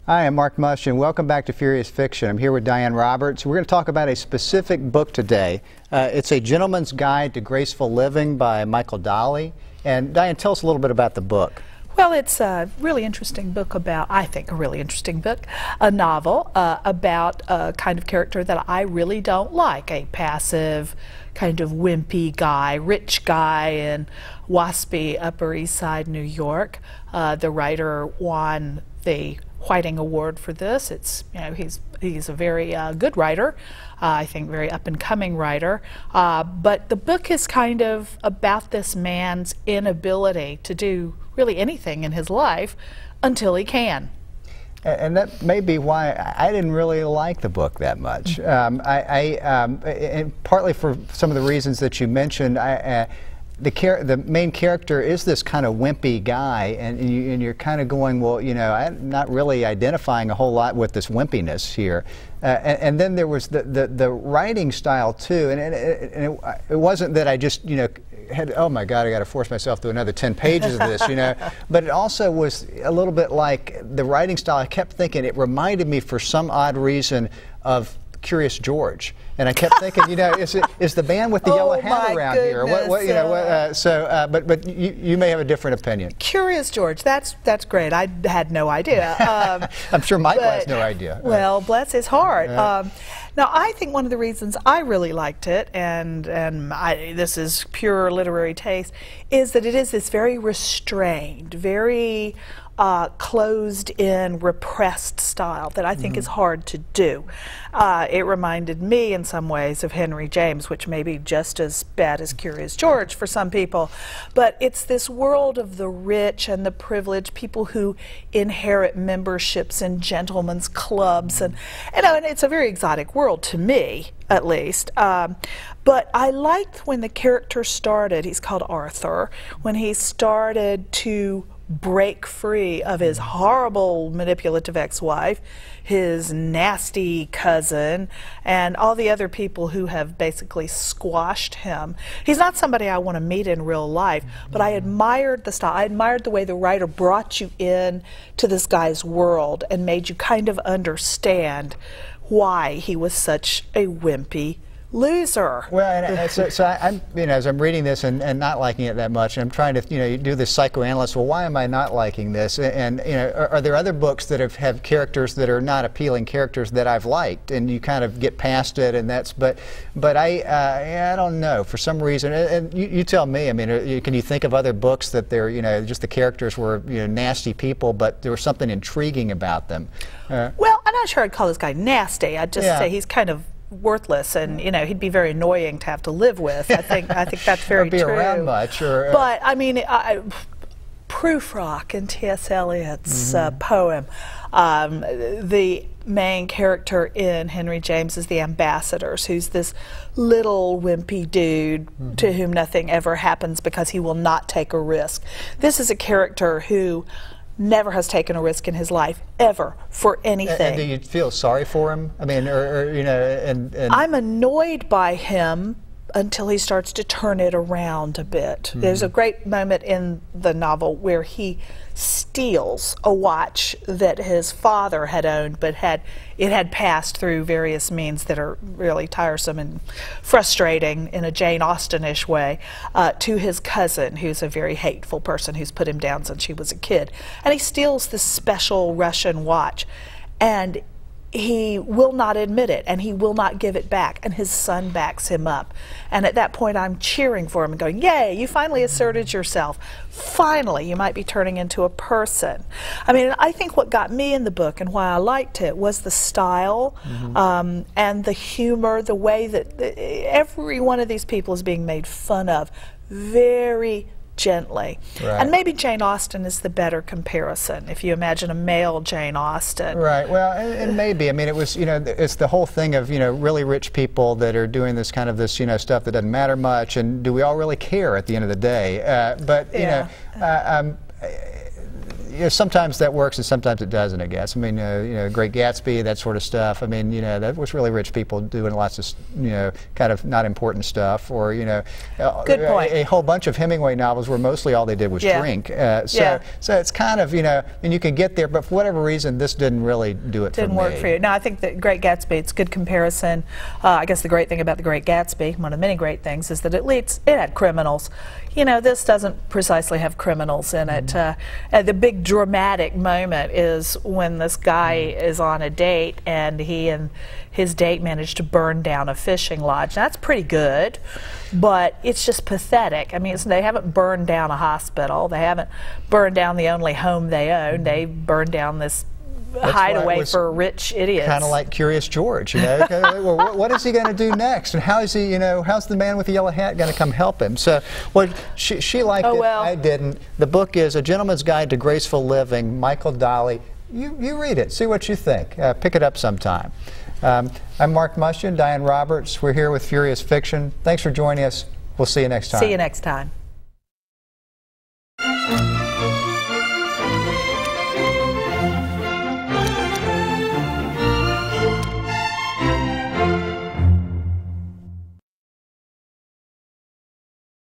Hi, I'm Mark Mush, and welcome back to Furious Fiction. I'm here with Diane Roberts. We're going to talk about a specific book today. It's A Gentleman's Guide to Graceful Living by Michael Dahlie. And Diane, tell us a little bit about the book. Well, it's a really interesting book about, I think, a really interesting book, a novel about a kind of character that I really don't like, a passive, kind of wimpy guy, rich guy in waspy Upper East Side, New York. The writer won the Whiting Award for this. It's, you know, he's a very good writer, I think very up-and-coming writer, but the book is kind of about this man's inability to do really anything in his life until he can. And that may be why I didn't really like the book that much. And partly for some of the reasons that you mentioned. The main character is this kind of wimpy guy, and you're kind of going, well, you know, I'm not really identifying a whole lot with this wimpiness here. And then there was the writing style too, and it wasn't that I just, you know, had, oh my God, I got to force myself through another 10 pages of this, you know. But it also was a little bit like the writing style. I kept thinking it reminded me, for some odd reason, of Curious George, and I kept thinking, you know, is the man with the yellow hat around here? What you know? But you may have a different opinion. Curious George, that's great. I had no idea. I'm sure Michael has no idea. Well, bless his heart. Now, I think one of the reasons I really liked it, and this is pure literary taste, is that it is this very restrained, very closed-in, repressed style that I think is hard to do. It reminded me in some ways of Henry James, which may be just as bad as Curious George for some people, but it's this world of the rich and the privileged, people who inherit memberships in gentlemen's clubs, and you know, and it's a very exotic world to me, at least. But I liked when the character started, he's called Arthur, when he started to break free of his horrible manipulative ex-wife, his nasty cousin, and all the other people who have basically squashed him. He's not somebody I want to meet in real life, but I admired the style. I admired the way the writer brought you in to this guy's world and made you kind of understand why he was such a wimpy loser. Well, and so I'm, you know, as I'm reading this and not liking it that much, and I'm trying to, you know, do this psychoanalyst. Well, why am I not liking this? And you know, are there other books that have characters that are not appealing characters that I've liked, and you kind of get past it, and that's. But I don't know, for some reason. And you tell me. I mean, can you think of other books that they're, you know, just the characters were, you know, nasty people, but there was something intriguing about them? Well, I'm not sure I'd call this guy nasty. I'd just say he's kind of worthless, and you know, he'd be very annoying to have to live with. I think that's very true. Or be around much, or but I mean, Prufrock in T.S. Eliot's poem, the main character in Henry James is the Ambassadors, who's this little wimpy dude to whom nothing ever happens because he will not take a risk. This is a character who never has taken a risk in his life, ever, for anything. And do you feel sorry for him? I mean, or you know, and I'm annoyed by him until he starts to turn it around a bit. There's a great moment in the novel where he steals a watch that his father had owned, but it had passed through various means that are really tiresome and frustrating in a Jane Austen-ish way, to his cousin, who's a very hateful person who's put him down since he was a kid. And he steals this special Russian watch, and he will not admit it, and he will not give it back, and his son backs him up. And at that point, I'm cheering for him and going, yay, you finally asserted yourself. Finally, you might be turning into a person. I mean, I think what got me in the book and why I liked it was the style and the humor, the way that every one of these people is being made fun of very gently. Right. And maybe Jane Austen is the better comparison, if you imagine a male Jane Austen. Right, well, and maybe. I mean, it was, you know, it's the whole thing of, you know, really rich people that are doing this kind of this, you know, stuff that doesn't matter much, and do we all really care at the end of the day? But, you know, you know, sometimes that works and sometimes it doesn't, I guess. I mean, you know, Great Gatsby, that sort of stuff. I mean, you know, that was really rich people doing lots of, you know, kind of not important stuff. Or, you know, good point. A whole bunch of Hemingway novels where mostly all they did was drink. So it's kind of, you know, and you can get there, but for whatever reason, this didn't really do it for me. Didn't work for you. No, I think that Great Gatsby, it's a good comparison. I guess the great thing about the Great Gatsby, one of the many great things, is that it had criminals. You know, this doesn't precisely have criminals in it. The big dramatic moment is when this guy is on a date and he and his date managed to burn down a fishing lodge. Now, that's pretty good, but it's just pathetic. I mean, they haven't burned down a hospital. They haven't burned down the only home they own. They burned down this hideaway for rich idiots. Kind of like Curious George, you know. Well, what is he going to do next? And how is he, you know, how's the man with the yellow hat going to come help him? So, well, she liked it. Well. I didn't. The book is A Gentleman's Guide to Graceful Living, Michael Dahlie. You read it. See what you think. Pick it up sometime. I'm Mark Mustian, Diane Roberts. We're here with Furious Fiction. Thanks for joining us. We'll see you next time. See you next time.